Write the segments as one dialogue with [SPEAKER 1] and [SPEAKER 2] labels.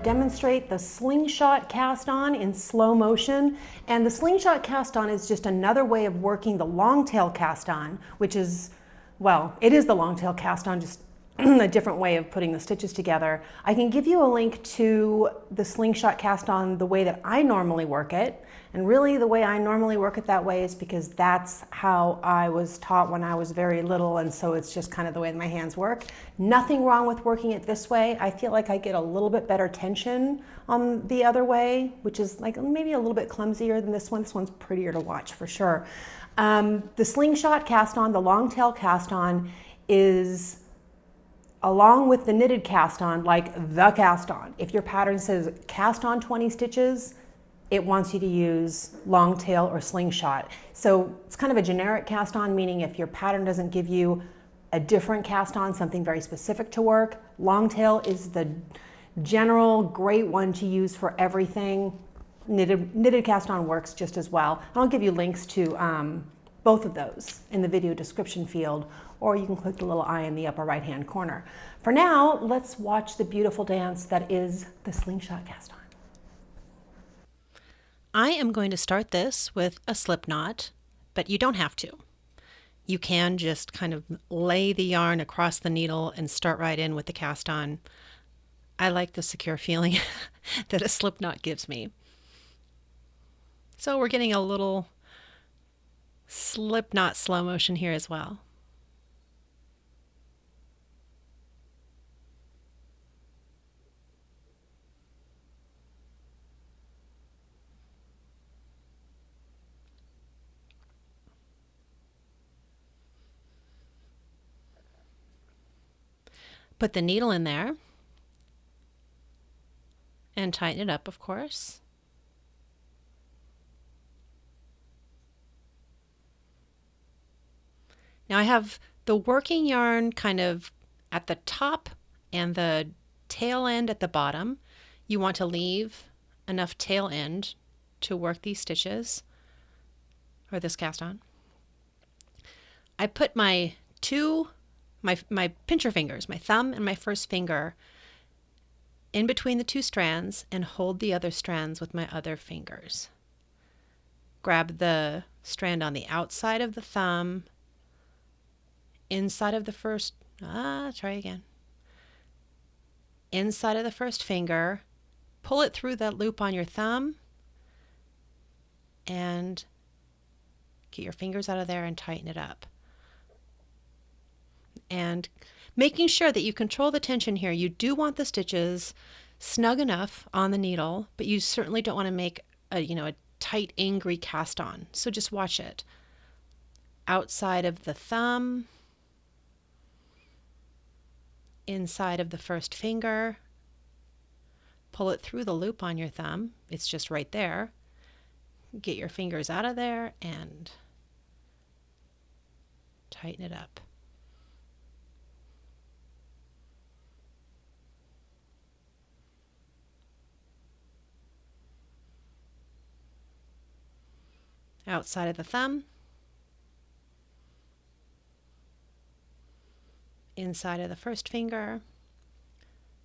[SPEAKER 1] demonstrate the Slingshot cast on in slow motion. And the Slingshot cast on is just another way of working the long tail cast on, which is, well, it is the long tail cast on, just a different way of putting the stitches together. I can give you a link to the Slingshot cast on the way that I normally work it. And really the way I normally work it that way is because that's how I was taught when I was very little, and so it's just kind of the way that my hands work. Nothing wrong with working it this way. I feel like I get a little bit better tension on the other way, which is like maybe a little bit clumsier than this one. This one's prettier to watch for sure. The Slingshot cast on, the long tail cast on, is along with the knitted cast on, like the cast on. If your pattern says cast on 20 stitches, it wants you to use long tail or Slingshot. So it's kind of a generic cast on, meaning if your pattern doesn't give you a different cast on, something very specific to work, long tail is the general great one to use for everything. Knitted cast on works just as well. I'll give you links to both of those in the video description field, or you can click the little eye in the upper right hand corner. For now, let's watch the beautiful dance that is the Slingshot cast on.
[SPEAKER 2] I am going to start this with a slip knot, but you don't have to. You can just kind of lay the yarn across the needle and start right in with the cast on. I like the secure feeling that a slip knot gives me. So we're getting a little slip knot slow motion here as well. Put the needle in there and tighten it up, of course. Now I have the working yarn kind of at the top and the tail end at the bottom. You want to leave enough tail end to work these stitches or this cast on. I put my pincher fingers, my thumb and my first finger, in between the two strands and hold the other strands with my other fingers. Grab the strand on the outside of the thumb, inside of the first, try again. Inside of the first finger, pull it through that loop on your thumb and get your fingers out of there and tighten it up. And making sure that you control the tension here. You do want the stitches snug enough on the needle, but you certainly don't want to make a tight, angry cast on. So just watch it. Outside of the thumb, inside of the first finger, pull it through the loop on your thumb. It's just right there. Get your fingers out of there and tighten it up. Outside of the thumb, inside of the first finger,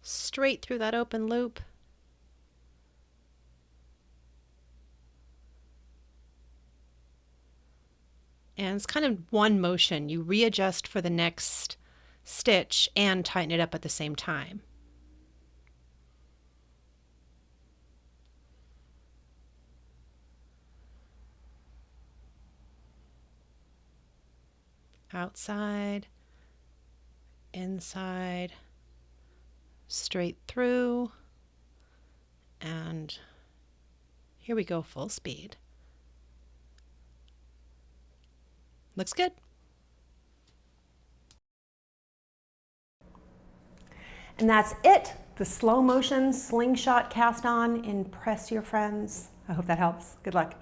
[SPEAKER 2] straight through that open loop, and it's kind of one motion. You readjust for the next stitch and tighten it up at the same time. Outside, inside, straight through, and here we go, full speed. Looks good.
[SPEAKER 1] And that's it. The slow motion Slingshot cast on. Impress your friends. I hope that helps. Good luck.